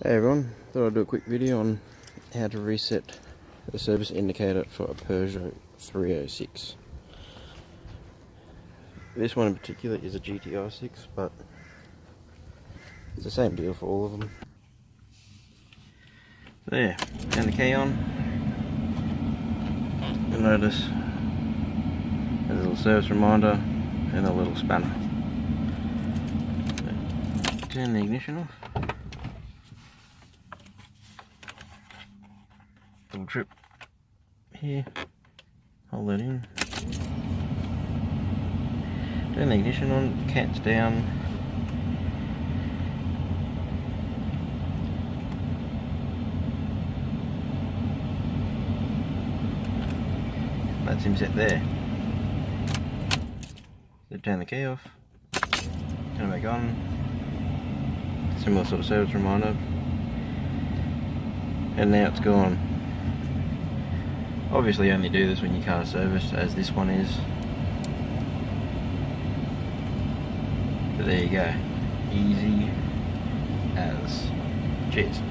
Hey everyone, thought I'd do a quick video on how to reset the service indicator for a Peugeot 306. This one in particular is a GTI 6, but it's the same deal for all of them. There, turn the key on. You'll notice there's a little service reminder and a little spanner. Turn the ignition off. Little trip here, hold that in. Turn the ignition on, cat's down. That's him set there. So turn the key off, turn it back on. Similar sort of service reminder. And now it's gone. Obviously you only do this when your car's serviced, as this one is. But there you go. Easy as. Cheers.